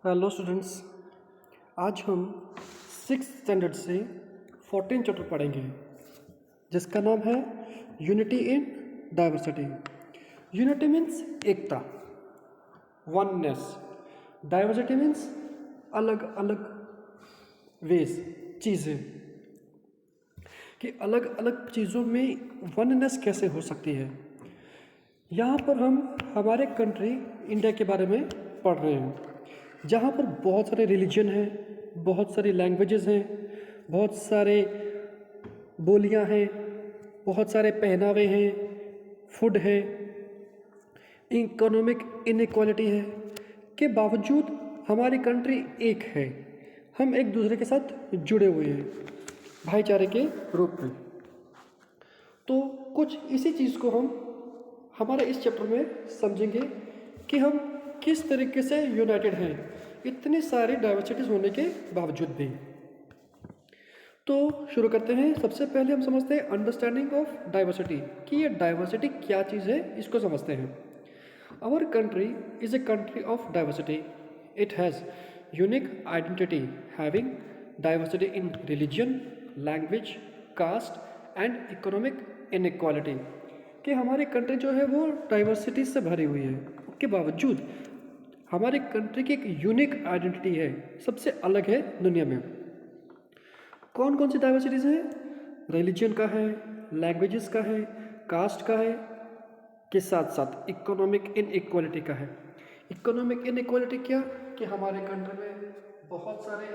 Hello students. आज हम 6th standard से 14 चैप्टर पढ़ेंगे जिसका नाम है unity in diversity. Unity means Ekta, oneness. Diversity means अलग अलग वेज, चीज़ें, कि अलग अलग चीज़ों में वननेस कैसे हो सकती है। यहाँ पर हम हमारे कंट्री इंडिया के बारे में पढ़ रहे हैं, जहाँ पर बहुत सारे रिलीजन हैं, बहुत सारी लैंग्वेजेस हैं, बहुत सारे बोलियां हैं, बहुत सारे पहनावे हैं, फूड है, इकोनॉमिक इनइक्वालिटी है, के बावजूद हमारी कंट्री एक है। हम एक दूसरे के साथ जुड़े हुए हैं भाईचारे के रूप में। तो कुछ इसी चीज़ को हम हमारे इस चैप्टर में समझेंगे कि हम किस तरीके से यूनाइटेड हैं इतनी सारी डाइवर्सिटीज़ होने के बावजूद भी। तो शुरू करते हैं। सबसे पहले हम समझते हैं अंडरस्टैंडिंग ऑफ डाइवर्सिटी, कि ये डाइवर्सिटी क्या चीज़ है, इसको समझते हैं। Our country is a country of diversity. It has unique identity having diversity in religion, language, caste and economic inequality. कि हमारी कंट्री जो है वो डाइवर्सिटी से भरी हुई है, उसके बावजूद हमारी कंट्री की एक यूनिक आइडेंटिटी है, सबसे अलग है दुनिया में। कौन कौन सी डाइवर्सिटीज़ हैं? रिलीजन का है, लैंग्वेजेस का है, कास्ट का है, के साथ साथ इकोनॉमिक इनइक्वालिटी का है। इकोनॉमिक इनइक्वालिटी क्या? कि हमारे कंट्री में बहुत सारे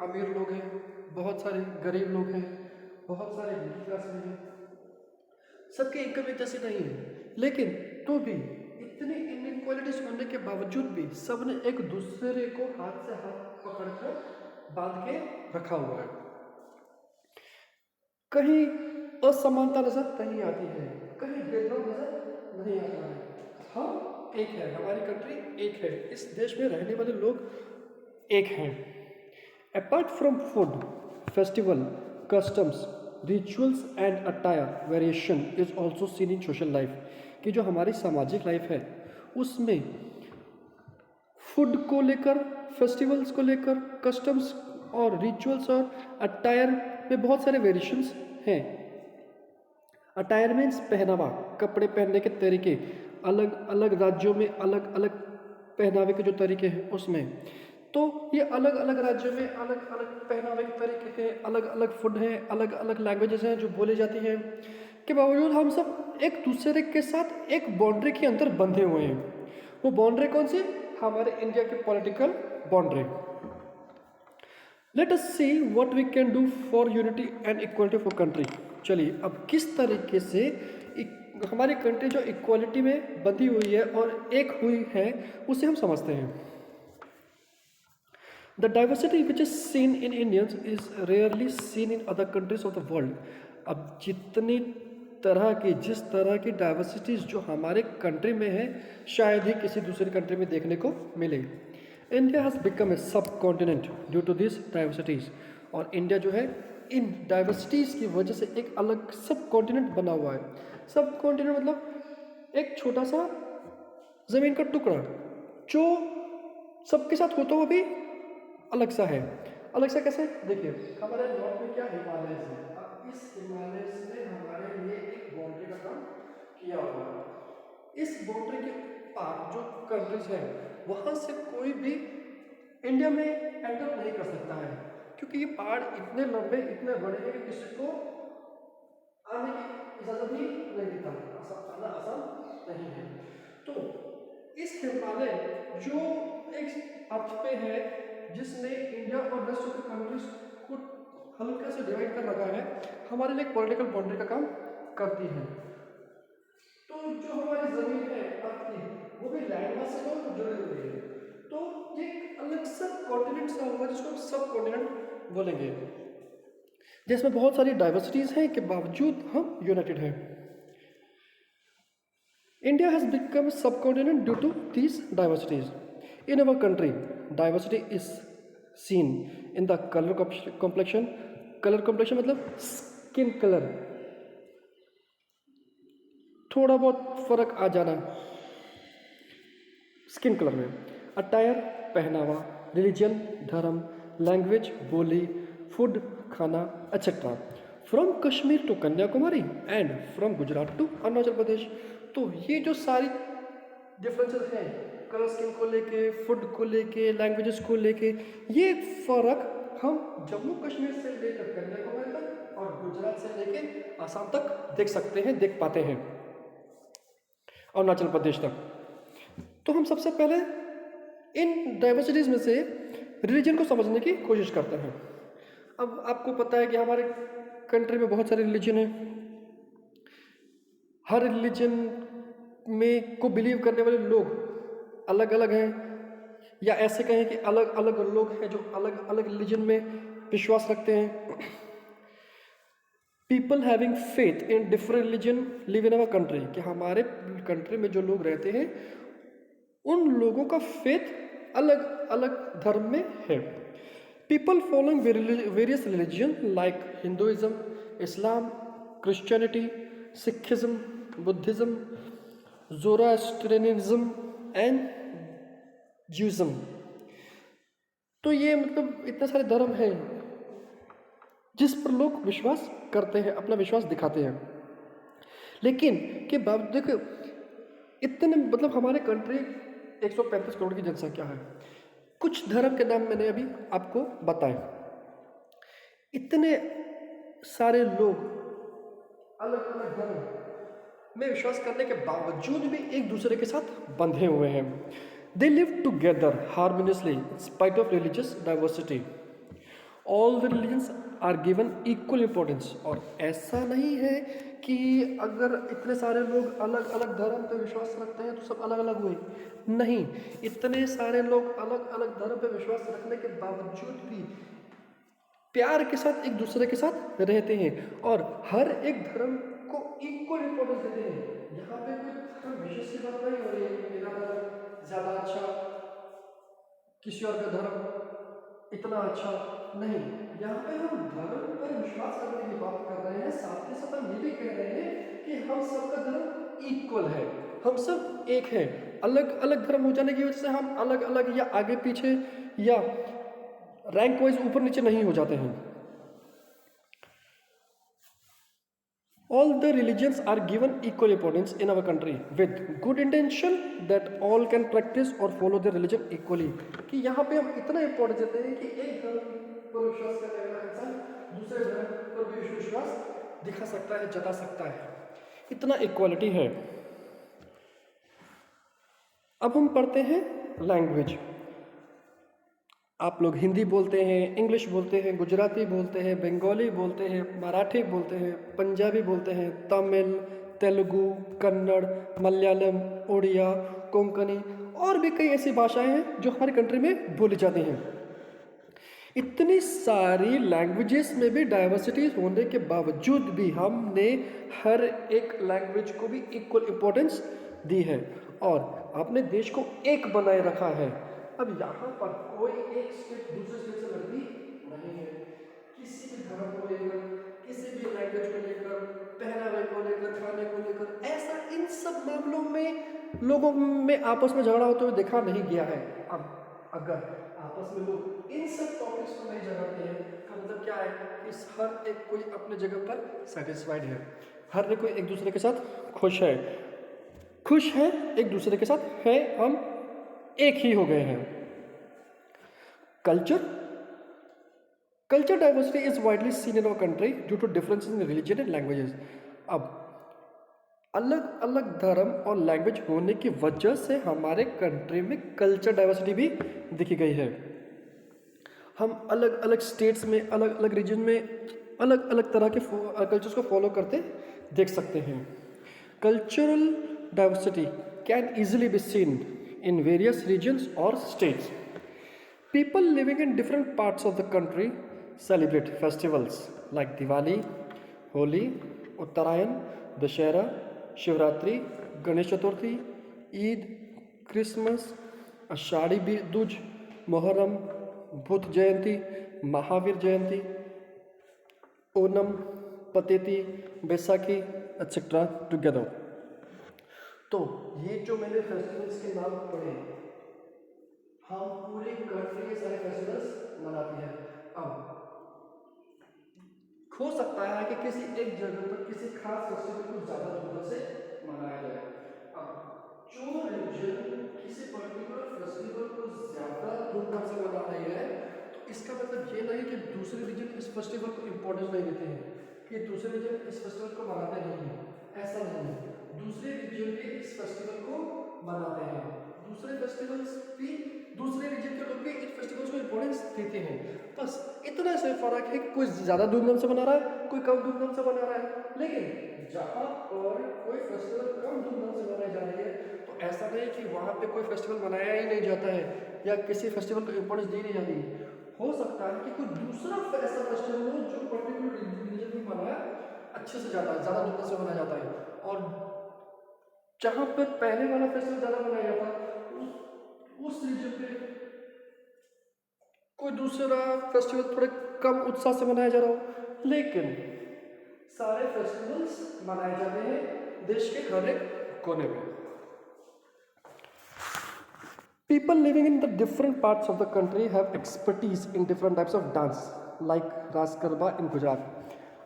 अमीर लोग हैं, बहुत सारे गरीब लोग हैं, बहुत सारे मिडिल क्लास में हैं, सबकी इनकम एक जैसी नहीं है, लेकिन तो भी इतनी इनइक्वालिटीज होने के बावजूद भी सब ने एक दूसरे को हाथ से हाथ पकड़कर बांध के रखा हुआ है। कहीं असमानता नजर नहीं आती है, कहीं भेदभाव नजर नहीं आता है। हम एक है, हमारी कंट्री एक है, इस देश में रहने वाले लोग एक हैं। Apart from food, festival, customs, rituals and attire, variation is also seen in social life. कि जो हमारी सामाजिक लाइफ है उसमें फूड को लेकर, फेस्टिवल्स को लेकर, कस्टम्स और रिचुअल्स और अटायर में बहुत सारे वेरिएशंस हैं। अटायर मीन्स पहनावा, कपड़े पहनने के तरीके, अलग अलग राज्यों में अलग अलग पहनावे के जो तरीके हैं उसमें। तो ये अलग अलग राज्यों में अलग अलग पहनावे के तरीके हैं, अलग अलग फूड हैं, अलग अलग लैंग्वेजेस हैं जो बोली जाती हैं, के बावजूद हम सब एक दूसरे के साथ एक बाउंड्री के अंदर बंधे हुए हैं। वो बाउंड्री कौन सी? हमारे इंडिया की political boundary. Let us see what we can do for unity and equality for country. चलिए अब किस तरीके से हमारी कंट्री जो इक्वालिटी में बंधी हुई है और एक हुई है उसे हम समझते हैं। The diversity which is seen in Indians is rarely seen in other countries of the world. अब जितनी तरह की, जिस तरह की डाइवर्सिटीज जो हमारे कंट्री में है शायद ही किसी दूसरी कंट्री में देखने को मिले। India has become a sub continent due to this diversities. और इंडिया जो है इन डाइवर्सिटीज़ की वजह से एक अलग सब कॉन्टिनेंट बना हुआ है। सब कॉन्टिनेंट मतलब एक छोटा सा ज़मीन का टुकड़ा जो सबके साथ होता हुआ भी अलग सा है। अलग सा कैसे? देखिए हमारे नॉर्थ में क्या हिमालय है, अब इस हिमालय ने हमारे लिए एक बाउंड्री का काम किया हुआ है। इस बाउंड्री के पार जो कंट्रीज है वहां से कोई भी इंडिया में एंटर नहीं कर सकता है, क्योंकि ये पहाड़ इतने लंबे, इतने बड़े हैं कि किसी को आने की इजाजत ही नहीं देता, आना आसान नहीं है। तो इस हिमालय जो एक अर्थ पे है जिसने इंडिया और रेस्ट ऑफ द कंट्रीज को हल्का से डिवाइड कर रखा है, हमारे लिए पॉलिटिकल बाउंड्री का काम करती है। तो जो हमारी जमीन है अर्थ की, वो भी लैंड मास से तो जुड़ी हुई है। तो ये अलग सब कॉन्टिनेंट सा होगा जिसको हम सब कॉन्टिनेंट बोलेंगे, जिसमें बहुत सारी डाइवर्सिटीज हैं के बावजूद हम यूनाइटेड हैं। India has become a subcontinent due to these diversities. In our country, diversity is seen in the color complexion. Color complexion मतलब skin color, थोड़ा बहुत फर्क आ जाना स्किन कलर में। अटायर, पहनावा, रिलीजन धर्म, लैंग्वेज बोली, फूड खाना etcetera, from Kashmir to Kanyakumari and from Gujarat to Arunachal Pradesh. तो ये जो सारी डिफरेंसेस हैं कलर स्किन को लेके, फूड को लेके, लैंग्वेजेस को लेके, ये फर्क हम जम्मू कश्मीर से लेकर कन्याकुमारी तक और गुजरात से लेके आसाम तक देख सकते हैं, देख पाते हैं, अरुणाचल प्रदेश तक। तो हम सबसे पहले इन डाइवर्सिटीज में से रिलीजन को समझने की कोशिश करते हैं। अब आपको पता है कि हमारे कंट्री में बहुत सारे रिलीजन हैं। हर रिलीजन में को बिलीव करने वाले लोग अलग अलग हैं, या ऐसे कहें कि अलग अलग लोग हैं जो अलग अलग रिलीजन में विश्वास रखते हैं। People having faith in different religion live in our country, कि हमारे कंट्री में जो लोग रहते हैं उन लोगों का फेथ अलग अलग धर्म में है। People following various religion like Hinduism, Islam, Christianity, Sikhism, Buddhism, Zoroastrianism and Judaism. तो ये मतलब इतने सारे धर्म हैं जिस पर लोग विश्वास करते हैं, अपना विश्वास दिखाते हैं। लेकिन के बावजूद देखो, इतने मतलब हमारे कंट्री 135 करोड़ की जनसंख्या है। कुछ धर्म के नाम मैंने अभी आपको बताए। इतने सारे लोग अलग अलग धर्म में विश्वास करने के बावजूद भी एक दूसरे के साथ बंधे हुए हैं। They live together harmoniously in spite of religious diversity. All the religions are given equal importance. और ऐसा नहीं है कि अगर इतने सारे लोग अलग अलग धर्म पर विश्वास रखते हैं तो सब अलग अलग हुए, नहीं। इतने सारे लोग अलग अलग धर्म पर विश्वास रखने के बावजूद भी प्यार के साथ एक दूसरे के साथ रहते हैं और हर एक धर्म को इक्वल इम्पोर्टेंस देते हैं। यहाँ पे कोई धर्म विशेष की बात नहीं हो रही है, मेरा धर्म ज़्यादा अच्छा, किसी और का धर्म इतना अच्छा नहीं। यहाँ पे हम धर्म पर विश्वास करने की बात कर रहे हैं, साथ ही साथ हम ये भी कह रहे हैं कि हम सबका धर्म इक्वल है, हम सब एक हैं। अलग अलग धर्म हो जाने की वजह से हम अलग अलग या आगे पीछे या रैंक वाइज ऊपर नीचे नहीं हो जाते हैं। All the religions are given equal importance in our country with good intention that all can practice or follow their religion equally। कि यहाँ पे हम इतना इम्पोर्टेंस देते हैं कि एक धर्म पर विश्वास करने वाला इंसान दूसरे धर्म पर भी विश्वास दिखा सकता है, जता सकता है, इतना इक्वालिटी है। अब हम पढ़ते हैं लैंग्वेज। आप लोग हिंदी बोलते हैं, इंग्लिश बोलते हैं, गुजराती बोलते हैं, बंगाली बोलते हैं, मराठी बोलते हैं, पंजाबी बोलते हैं, तमिल, तेलुगु, कन्नड़, मलयालम, उड़िया, कोंकणी और भी कई ऐसी भाषाएं हैं जो हर कंट्री में बोली जाती हैं। इतनी सारी लैंग्वेजेस में भी डाइवर्सिटी होने के बावजूद भी हमने हर एक लैंग्वेज को भी इक्वल इम्पोर्टेंस दी है और अपने देश को एक बनाए रखा है। अब यहाँ पर कोई एक स्टेट दूसरे स्टेट से लड़ती नहीं है। किसी भी धर्म को लेकर, किसी भी लैंग्वेज को लेकर, पहनावे को लेकर, खाने को लेकर, ऐसा इन सब मामलों में लोगों में आपस में झगड़ा होते हुए देखा नहीं गया है। अब अगर आपस में लोग इन सब टॉपिक्स को नहीं झगड़ते हैं तो मतलब क्या है कि हर एक कोई अपने जगह पर सेटिस्फाइड है, हर एक कोई एक दूसरे के साथ खुश है, एक दूसरे के साथ है, हम एक ही हो गए हैं। Culture diversity is widely seen in our country due to differences in religion and languages. अब अलग अलग धर्म और लैंग्वेज होने की वजह से हमारे कंट्री में कल्चर डाइवर्सिटी भी दिखी गई है। हम अलग अलग स्टेट्स में, अलग अलग रीजन में अलग अलग तरह के कल्चर्स को फॉलो करते देख सकते हैं। Cultural diversity can easily be seen in various regions or states. People living in different parts of the country celebrate festivals like Diwali, Holi, Uttarayan, Dashera, Shivratri, Ganesh Chaturthi, Eid, Christmas, Ashadi Duj, Muharram, Buddha Jayanti, Mahavir Jayanti, Onam, Pateti, Baisakhi, etc. together. तो ये जो मैंने festivals के नाम पढ़े, हम पूरे country के सारे फेस्टिवल्स मनाते हैं। अब हो सकता है कि किसी एक जगह पर किसी खास फेस्टिवल को ज़्यादा धूमधाम से मनाया जाए। अब जो रीजन किसी पर्टिकुलर फेस्टिवल को ज़्यादा धूमधाम से मना रही है, तो इसका मतलब ये नहीं कि दूसरे रीजन इस फेस्टिवल को इम्पोर्टेंस नहीं देते हैं, कि दूसरे रीजन इस फेस्टिवल को मनाते नहीं हैं, ऐसा नहीं है। दूसरे रीजन भी इस फेस्टिवल को मनाते हैं, दूसरे फेस्टिवल्स भी, दूसरे रीजन के लोग भी इन फेस्टिवल्स को इम्पोर्टेंस देते हैं। बस इतना से फर्क है कि कोई ज़्यादा धूमधाम से मना रहा है, कोई कम धूमधाम से मना रहा है। लेकिन जहाँ पर कोई फेस्टिवल कम धूमधाम से मनाई जा रही है, तो ऐसा नहीं कि वहाँ पे कोई फेस्टिवल मनाया ही नहीं जाता है या किसी फेस्टिवल को इम्पोर्टेंस दी नहीं जाती। हो सकता है कि कोई दूसरा ऐसा फेस्टिवल हो जो पर्टिकुलर रिलीजन में मनाया अच्छे से जाता है, ज़्यादा धूमधाम से मनाया जाता है, और जहाँ पे पहले वाला फेस्टिवल ज़्यादा मनाया जाता है उस रीजन पे कोई दूसरा फेस्टिवल थोड़े कम उत्साह से मनाया जा रहा हो। लेकिन सारे फेस्टिवल्स मनाए जाते हैं देश के हर एक कोने में। People living in the different parts of the country have expertise in different types of dance, like Ras Garba in Gujarat.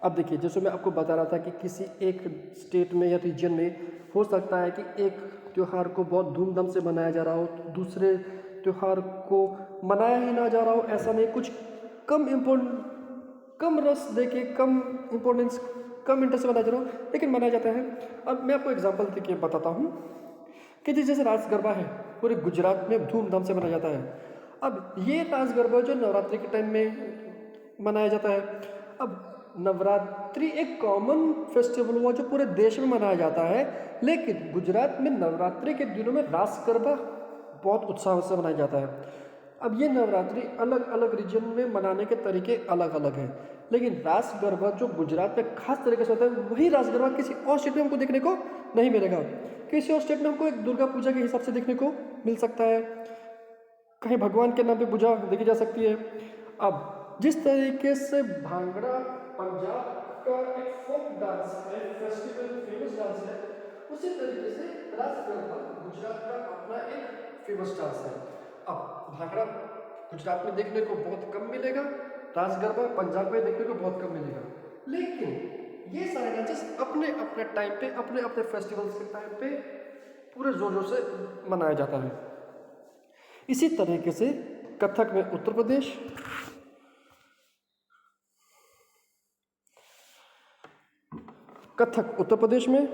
अब देखिए, जैसे मैं आपको बता रहा था कि किसी एक स्टेट में या रीजन में हो सकता है कि एक त्यौहार को बहुत धूमधाम से मनाया जा रहा हो, तो दूसरे त्यौहार को मनाया ही ना जा रहा हो, ऐसा नहीं, कुछ कम रस देके, कम इम्पोर्टेंस, कम इंटरेस्ट से मनाया जा रहा हो, लेकिन मनाया जाता है। अब मैं आपको एग्जांपल देके बताता हूँ कि जैसे रास गरबा है, पूरे गुजरात में धूमधाम से मनाया जाता है। अब ये रास गरबा जो नवरात्रि के टाइम में मनाया जाता है। अब नवरात्रि एक कॉमन फेस्टिवल हुआ जो पूरे देश में मनाया जाता है, लेकिन गुजरात में नवरात्रि के दिनों में रास गरबा बहुत उत्साह से मनाया जाता है। अब ये नवरात्रि अलग अलग रीजन में मनाने के तरीके अलग अलग हैं, लेकिन रास गरबा जो गुजरात में खास तरीके से होता है, वही रास गरबा किसी और स्टेट में हमको देखने को नहीं मिलेगा। किसी और स्टेट में हमको एक दुर्गा पूजा के हिसाब से देखने को मिल सकता है, कहीं भगवान के नाम पे पूजा देखी जा सकती है। अब जिस तरीके से भांगड़ा पंजाब का एक फोक डांस है, फेस्टिवल फेमस डांस है, उसी तरीके से रास गरबा गुजरात का अपना एक फेमस डांस है। अब भांगड़ा गुजरात में देखने को बहुत कम मिलेगा, रास गरबा पंजाब में देखने को बहुत कम मिलेगा, लेकिन ये सारे डांसेस अपने अपने टाइम पे, अपने अपने फेस्टिवल्स के टाइम पे पूरे जोर जोर से मनाया जाता है। इसी तरीके से कथक में उत्तर प्रदेश, कथक उत्तर प्रदेश में,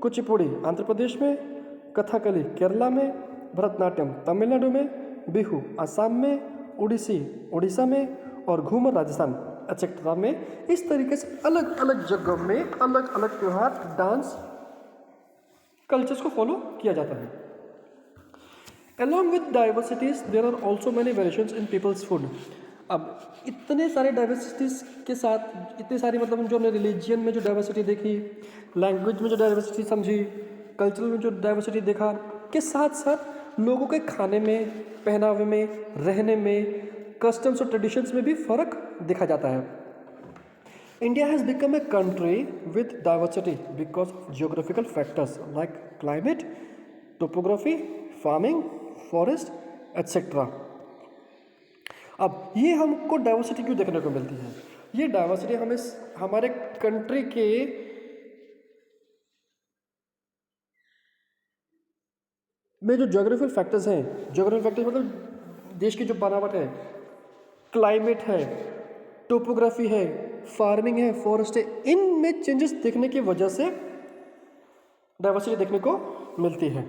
कुचिपुड़ी आंध्र प्रदेश में, कथकली केरला में, भरतनाट्यम तमिलनाडु में, बिहू असम में, ओडिसी उड़ीसा में, और घूमर राजस्थान एक्सेट्रा में। इस तरीके से अलग अलग जगहों में अलग अलग त्यौहार, डांस, कल्चर्स को फॉलो किया जाता है। Along with diversities, there are also many variations in people's food. अब इतने सारे डाइवर्सिटीज़ के साथ, इतनी सारी मतलब जो हमने रिलीजियन में जो डाइवर्सिटी देखी, लैंग्वेज में जो डाइवर्सिटी समझी, कल्चरल में जो डाइवर्सिटी देखा, के साथ साथ लोगों के खाने में, पहनावे में, रहने में, कस्टम्स और ट्रेडिशंस में भी फ़र्क देखा जाता है। India has become a country with diversity because of geographical factors like climate, topography, farming, forest, etc. अब ये हमको डाइवर्सिटी क्यों देखने को मिलती है? ये डाइवर्सिटी हमें हमारे कंट्री के में जो ज्योग्राफिकल फैक्टर्स हैं, ज्योग्राफिकल फैक्टर्स मतलब देश की जो बनावट है, क्लाइमेट है, टोपोग्राफी है, फार्मिंग है, फॉरेस्ट है, इनमें चेंजेस देखने की वजह से डाइवर्सिटी देखने को मिलती है।